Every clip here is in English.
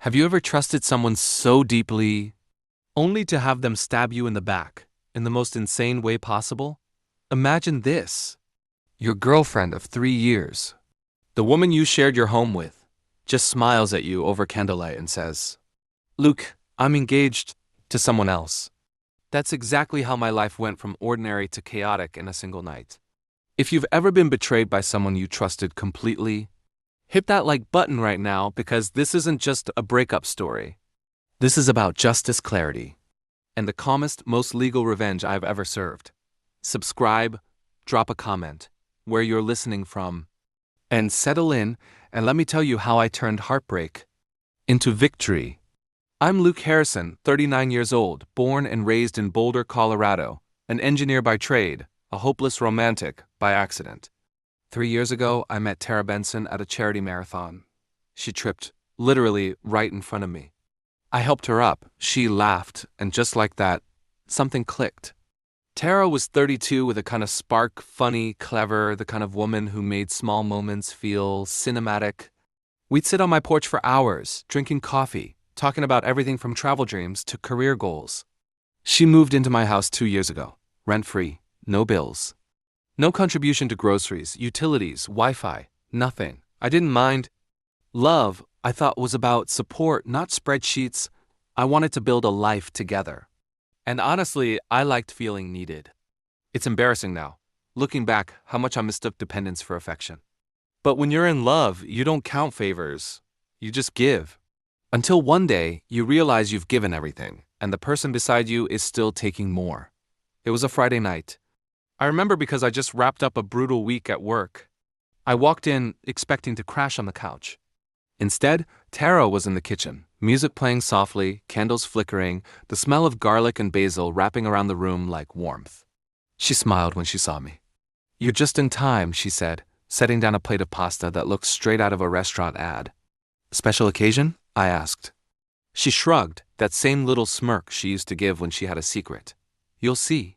Have you ever trusted someone so deeply, only to have them stab you in the back, in the most insane way possible? Imagine this. Your girlfriend of 3 years, the woman you shared your home with, just smiles at you over candlelight and says, "Luke, I'm engaged to someone else." That's exactly how my life went from ordinary to chaotic in a single night. If you've ever been betrayed by someone you trusted completely, hit that like button right now, because this isn't just a breakup story. This is about justice, clarity, and the calmest, most legal revenge I've ever served. Subscribe, drop a comment, where you're listening from, and settle in, and let me tell you how I turned heartbreak into victory. I'm Luke Harrison, 39 years old, born and raised in Boulder, Colorado, an engineer by trade, a hopeless romantic by accident. 3 years ago, I met Tara Benson at a charity marathon. She tripped, literally right in front of me. I helped her up, she laughed, and just like that, something clicked. Tara was 32 with a kind of spark, funny, clever, the kind of woman who made small moments feel cinematic. We'd sit on my porch for hours, drinking coffee, talking about everything from travel dreams to career goals. She moved into my house 2 years ago, rent-free, no bills. No contribution to groceries, utilities, Wi-Fi, nothing. I didn't mind. Love, I thought, was about support, not spreadsheets. I wanted to build a life together. And honestly, I liked feeling needed. It's embarrassing now, looking back, how much I mistook dependence for affection. But when you're in love, you don't count favors. You just give. Until one day, you realize you've given everything, and the person beside you is still taking more. It was a Friday night. I remember because I just wrapped up a brutal week at work. I walked in expecting to crash on the couch. Instead, Tara was in the kitchen, music playing softly, candles flickering, the smell of garlic and basil wrapping around the room like warmth. She smiled when she saw me. "You're just in time," she said, setting down a plate of pasta that looked straight out of a restaurant ad. "Special occasion?" I asked. She shrugged, that same little smirk she used to give when she had a secret. "You'll see."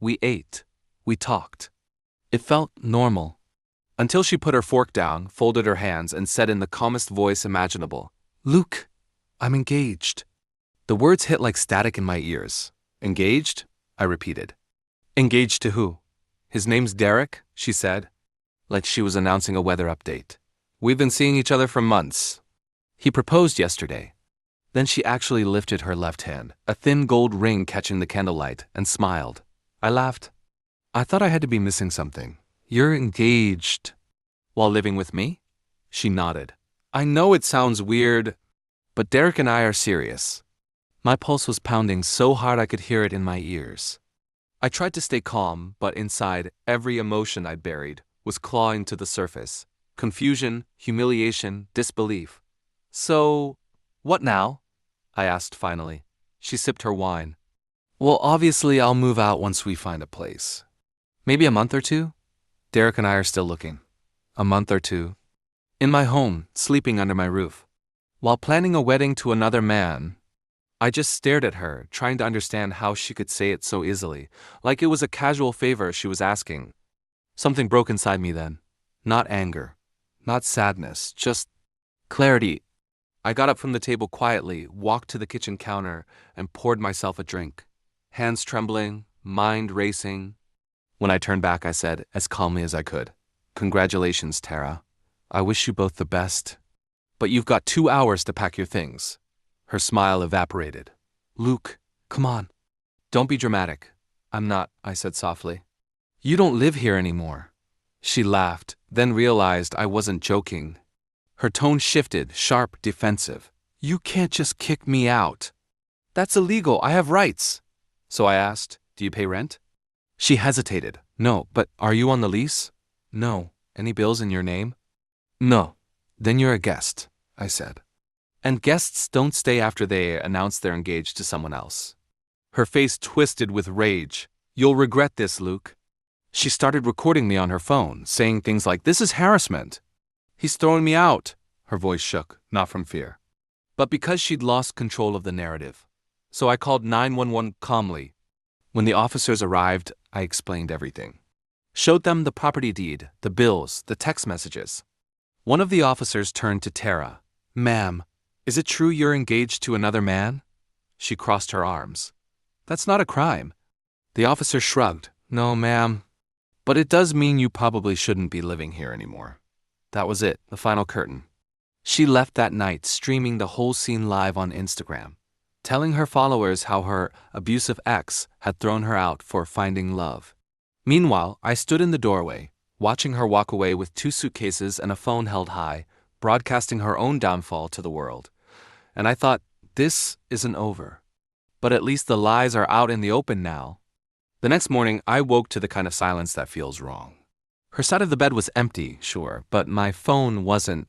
We ate. We talked. It felt normal. Until she put her fork down, folded her hands, and said in the calmest voice imaginable, "Luke, I'm engaged." The words hit like static in my ears. "Engaged?" I repeated. "Engaged to who?" "His name's Derek," she said, like she was announcing a weather update. "We've been seeing each other for months. He proposed yesterday." Then she actually lifted her left hand, a thin gold ring catching the candlelight, and smiled. I laughed. "I thought I had to be missing something. You're engaged." "While living with me?" She nodded. "I know it sounds weird, but Derek and I are serious." My pulse was pounding so hard I could hear it in my ears. I tried to stay calm, but inside, every emotion I'd buried was clawing to the surface. Confusion, humiliation, disbelief. "So, what now?" I asked finally. She sipped her wine. "Well, obviously I'll move out once we find a place. Maybe a month or two? Derek and I are still looking. A month or two. In my home, sleeping under my roof. While planning a wedding to another man." I just stared at her, trying to understand how she could say it so easily, like it was a casual favor she was asking. Something broke inside me then. Not anger. Not sadness. Just clarity. I got up from the table quietly, walked to the kitchen counter, and poured myself a drink. Hands trembling, mind racing. When I turned back, I said, as calmly as I could, "Congratulations, Tara. I wish you both the best. But you've got 2 hours to pack your things." Her smile evaporated. "Luke, come on." "Don't be dramatic." "I'm not," I said softly. "You don't live here anymore." She laughed, then realized I wasn't joking. Her tone shifted, sharp, defensive. "You can't just kick me out. That's illegal. I have rights." So I asked, "Do you pay rent?" She hesitated. "No, but are you on the lease?" "No." "Any bills in your name?" "No." "Then you're a guest," I said. "And guests don't stay after they announce they're engaged to someone else." Her face twisted with rage. "You'll regret this, Luke." She started recording me on her phone, saying things like, "This is harassment. He's throwing me out." Her voice shook, not from fear, but because she'd lost control of the narrative. So I called 911 calmly. When the officers arrived, I explained everything. Showed them the property deed, the bills, the text messages. One of the officers turned to Tara. "Ma'am, Is it true you're engaged to another man? She crossed her arms. That's not a crime. The officer shrugged. No, ma'am. But it does mean you probably shouldn't be living here anymore. That was it, the final curtain. She left that night streaming the whole scene live on Instagram, telling her followers how her abusive ex had thrown her out for finding love. Meanwhile, I stood in the doorway, watching her walk away with 2 suitcases and a phone held high, broadcasting her own downfall to the world. And I thought, this isn't over. But at least the lies are out in the open now. The next morning, I woke to the kind of silence that feels wrong. Her side of the bed was empty, sure, but my phone wasn't.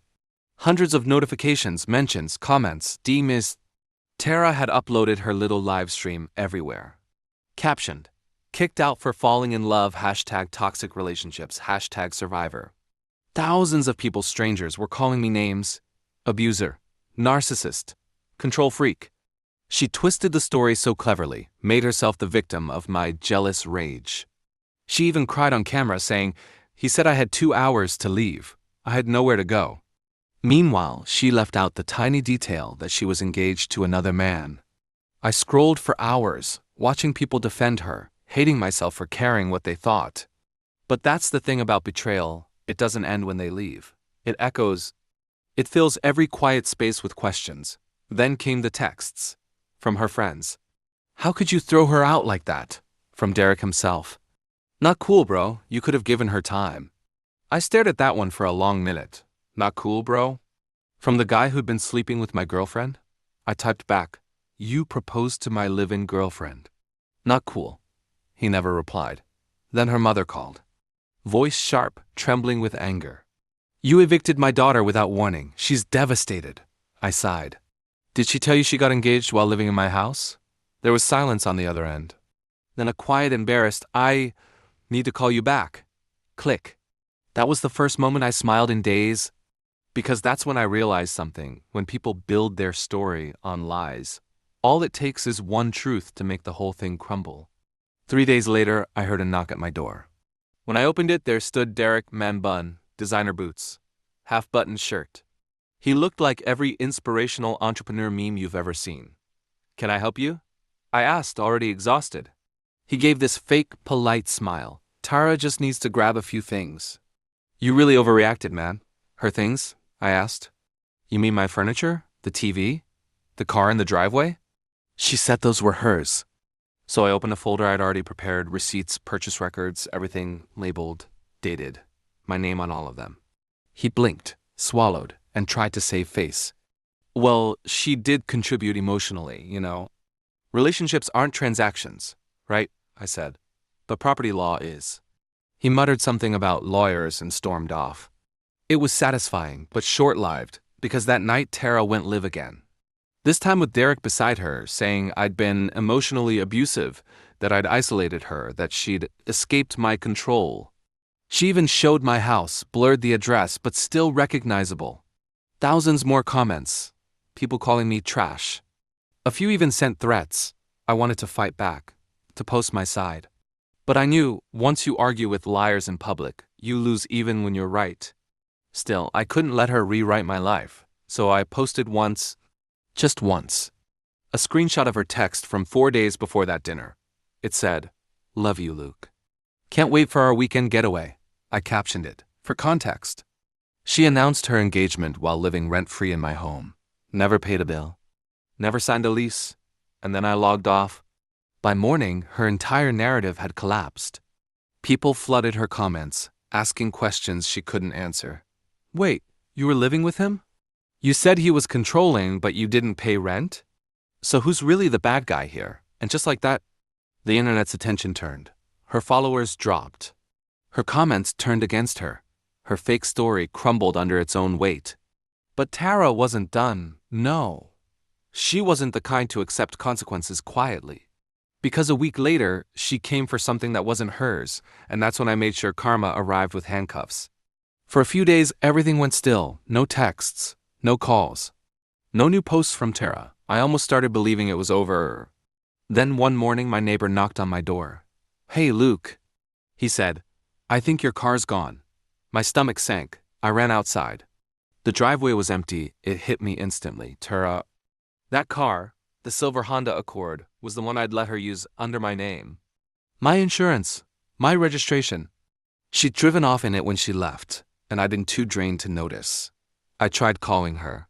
Hundreds of notifications, mentions, comments, D-miss. Tara had uploaded her little live stream everywhere. Captioned, kicked out for falling in love, #toxic relationships, #survivor. Thousands of people, strangers, were calling me names. Abuser, narcissist, control freak. She twisted the story so cleverly, made herself the victim of my jealous rage. She even cried on camera saying, he said I had 2 hours to leave. I had nowhere to go. Meanwhile, she left out the tiny detail that she was engaged to another man. I scrolled for hours, watching people defend her, hating myself for caring what they thought. But that's the thing about betrayal, it doesn't end when they leave. It echoes. It fills every quiet space with questions. Then came the texts. From her friends. How could you throw her out like that? From Derek himself. Not cool, bro. You could have given her time. I stared at that one for a long minute. Not cool, bro? From the guy who'd been sleeping with my girlfriend? I typed back, you proposed to my live-in girlfriend. Not cool. He never replied. Then her mother called. Voice sharp, trembling with anger. You evicted my daughter without warning. She's devastated. I sighed. Did she tell you she got engaged while living in my house? There was silence on the other end. Then a quiet, embarrassed, I need to call you back. Click. That was the first moment I smiled in days. Because that's when I realized something. When people build their story on lies, all it takes is one truth to make the whole thing crumble. 3 days later, I heard a knock at my door. When I opened it, there stood Derek Man Bun, designer boots, half-buttoned shirt. He looked like every inspirational entrepreneur meme you've ever seen. Can I help you? I asked, already exhausted. He gave this fake, polite smile. Tara just needs to grab a few things. You really overreacted, man. Her things? I asked. You mean my furniture? The TV? The car in the driveway? She said those were hers. So I opened a folder I'd already prepared, receipts, purchase records, everything labeled, dated, my name on all of them. He blinked, swallowed, and tried to save face. Well, she did contribute emotionally, you know. Relationships aren't transactions, right? I said. But property law is. He muttered something about lawyers and stormed off. It was satisfying, but short-lived, because that night Tara went live again. This time with Derek beside her, saying I'd been emotionally abusive, that I'd isolated her, that she'd escaped my control. She even showed my house, blurred the address, but still recognizable. Thousands more comments, people calling me trash. A few even sent threats. I wanted to fight back, to post my side. But I knew, once you argue with liars in public, you lose even when you're right. Still, I couldn't let her rewrite my life, so I posted once, just once, a screenshot of her text from 4 days before that dinner. It said, "Love you, Luke. Can't wait for our weekend getaway." I captioned it, for context. She announced her engagement while living rent-free in my home. Never paid a bill. Never signed a lease. And then I logged off. By morning, her entire narrative had collapsed. People flooded her comments, asking questions she couldn't answer. Wait, you were living with him? You said he was controlling, but you didn't pay rent? So who's really the bad guy here? And just like that, the internet's attention turned. Her followers dropped. Her comments turned against her. Her fake story crumbled under its own weight. But Tara wasn't done, no. She wasn't the kind to accept consequences quietly. Because a week later, she came for something that wasn't hers, and that's when I made sure karma arrived with handcuffs. For a few days, everything went still. No texts, no calls, no new posts from Tara. I almost started believing it was over. Then one morning, my neighbor knocked on my door. "Hey, Luke," he said. "I think your car's gone." My stomach sank. I ran outside. The driveway was empty. It hit me instantly. Tara. That car, the silver Honda Accord, was the one I'd let her use under my name. My insurance. My registration. She'd driven off in it when she left, and I'd been too drained to notice. I tried calling her.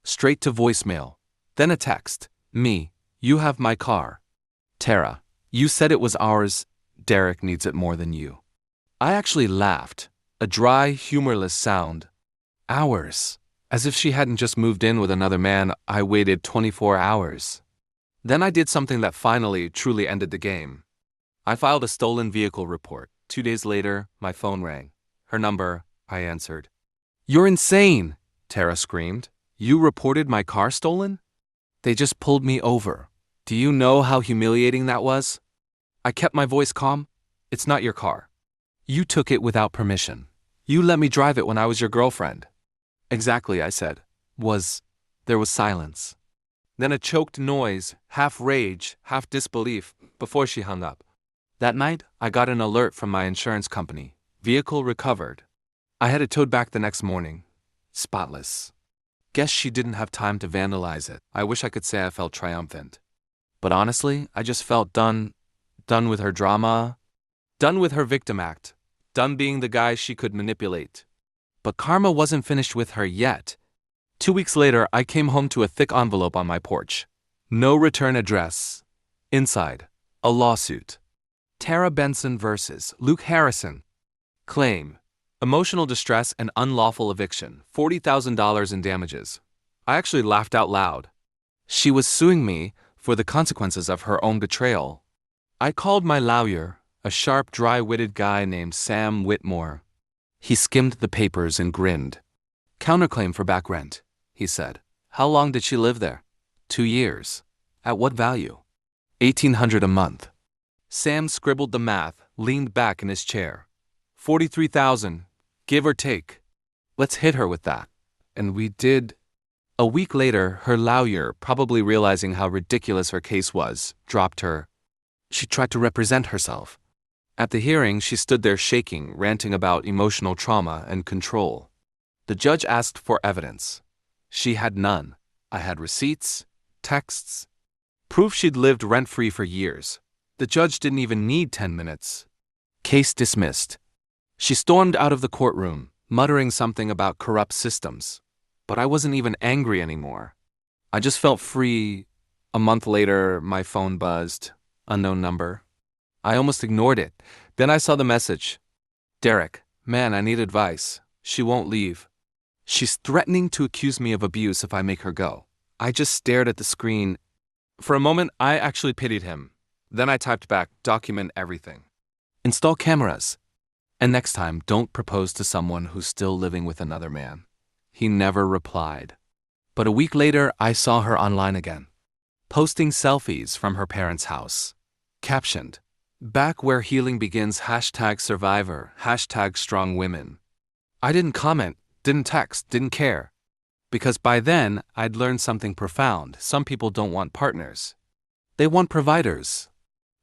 Straight to voicemail. Then a text. Me. You have my car. Tara. You said it was ours. Derek needs it more than you. I actually laughed. A dry, humorless sound. Hours. As if she hadn't just moved in with another man. I waited 24 hours. Then I did something that finally, truly ended the game. I filed a stolen vehicle report. 2 days later, my phone rang. Her number, I answered. You're insane, Tara screamed. You reported my car stolen? They just pulled me over. Do you know how humiliating that was? I kept my voice calm. It's not your car. You took it without permission. You let me drive it when I was your girlfriend. Exactly, I said. There was silence. Then a choked noise, half rage, half disbelief, before she hung up. That night, I got an alert from my insurance company. Vehicle recovered. I had it towed back the next morning. Spotless. Guess she didn't have time to vandalize it. I wish I could say I felt triumphant. But honestly, I just felt done with her drama, done with her victim act, done being the guy she could manipulate. But karma wasn't finished with her yet. 2 weeks later, I came home to a thick envelope on my porch. No return address. Inside, a lawsuit. Tara Benson versus Luke Harrison. Claim. Emotional distress and unlawful eviction. $40,000 in damages. I actually laughed out loud. She was suing me for the consequences of her own betrayal. I called my lawyer, a sharp, dry-witted guy named Sam Whitmore. He skimmed the papers and grinned. Counterclaim for back rent, he said. How long did she live there? 2 years. At what value? $1,800 a month. Sam scribbled the math, leaned back in his chair. 43,000, give or take. Let's hit her with that. And we did. A week later, her lawyer, probably realizing how ridiculous her case was, dropped her. She tried to represent herself. At the hearing, she stood there shaking, ranting about emotional trauma and control. The judge asked for evidence. She had none. I had receipts, texts, proof she'd lived rent-free for years. The judge didn't even need 10 minutes. Case dismissed. She stormed out of the courtroom, muttering something about corrupt systems. But I wasn't even angry anymore. I just felt free. A month later, my phone buzzed. Unknown number. I almost ignored it. Then I saw the message. Derek, man, I need advice. She won't leave. She's threatening to accuse me of abuse if I make her go. I just stared at the screen. For a moment, I actually pitied him. Then I typed back, document everything. Install cameras. And next time, don't propose to someone who's still living with another man. He never replied. But a week later, I saw her online again, posting selfies from her parents' house. Captioned, back where healing begins, #survivor, #strongwomen. I didn't comment, didn't text, didn't care. Because by then, I'd learned something profound. Some people don't want partners. They want providers.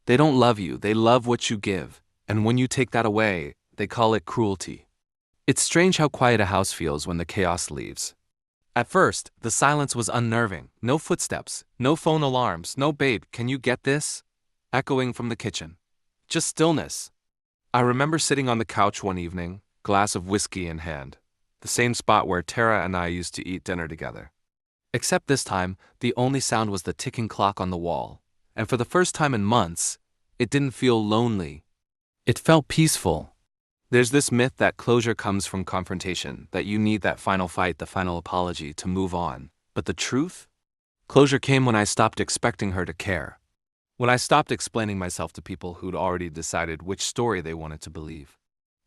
They don't love you, they love what you give. And when you take that away, they call it cruelty. It's strange how quiet a house feels when the chaos leaves. At first, the silence was unnerving. No footsteps, no phone alarms, no babe, can you get this? Echoing from the kitchen. Just stillness. I remember sitting on the couch one evening, glass of whiskey in hand. The same spot where Tara and I used to eat dinner together. Except this time, the only sound was the ticking clock on the wall. And for the first time in months, it didn't feel lonely. It felt peaceful. There's this myth that closure comes from confrontation, that you need that final fight, the final apology to move on. But the truth? Closure came when I stopped expecting her to care. When I stopped explaining myself to people who'd already decided which story they wanted to believe.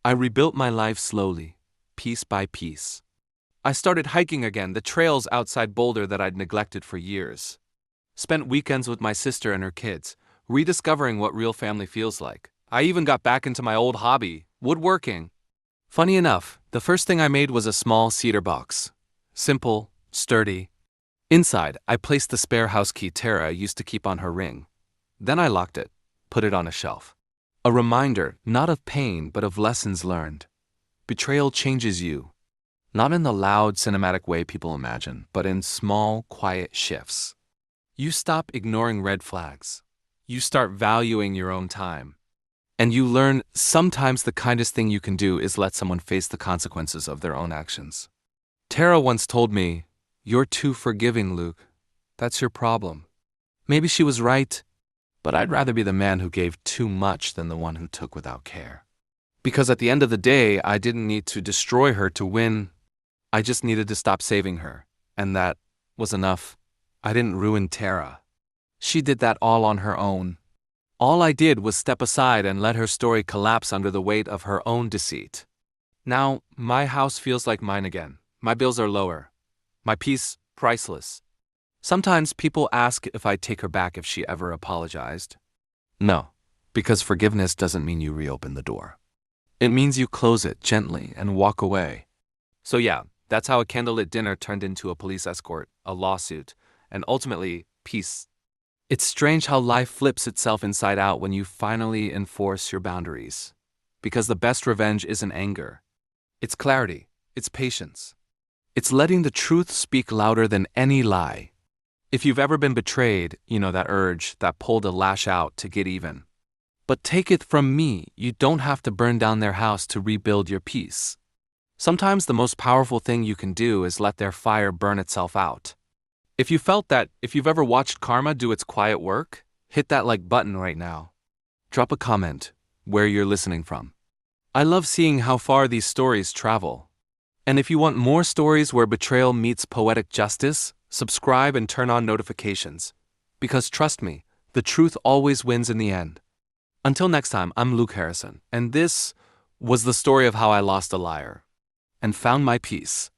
I rebuilt my life slowly, piece by piece. I started hiking again, the trails outside Boulder that I'd neglected for years. Spent weekends with my sister and her kids, rediscovering what real family feels like. I even got back into my old hobby, woodworking. Funny enough, the first thing I made was a small cedar box. Simple, sturdy. Inside, I placed the spare house key Tara used to keep on her ring. Then I locked it, put it on a shelf. A reminder, not of pain, but of lessons learned. Betrayal changes you. Not in the loud cinematic way people imagine, but in small, quiet shifts. You stop ignoring red flags. You start valuing your own time. And you learn sometimes the kindest thing you can do is let someone face the consequences of their own actions. Tara once told me, "You're too forgiving, Luke. That's your problem." Maybe she was right, but I'd rather be the man who gave too much than the one who took without care. Because at the end of the day, I didn't need to destroy her to win. I just needed to stop saving her. And that was enough. I didn't ruin Tara. She did that all on her own. All I did was step aside and let her story collapse under the weight of her own deceit. Now, my house feels like mine again. My bills are lower. My peace, priceless. Sometimes people ask if I'd take her back if she ever apologized. No, because forgiveness doesn't mean you reopen the door. It means you close it gently and walk away. So yeah, that's how a candlelit dinner turned into a police escort, a lawsuit, and ultimately, peace. It's strange how life flips itself inside out when you finally enforce your boundaries. Because the best revenge isn't anger. It's clarity. It's patience. It's letting the truth speak louder than any lie. If you've ever been betrayed, you know that urge, that pull to lash out to get even. But take it from me, you don't have to burn down their house to rebuild your peace. Sometimes the most powerful thing you can do is let their fire burn itself out. If you've ever watched karma do its quiet work, hit that like button right now. Drop a comment where you're listening from. I love seeing how far these stories travel. And if you want more stories where betrayal meets poetic justice, subscribe and turn on notifications. Because trust me, the truth always wins in the end. Until next time, I'm Luke Harrison, and this was the story of how I lost a liar and found my peace.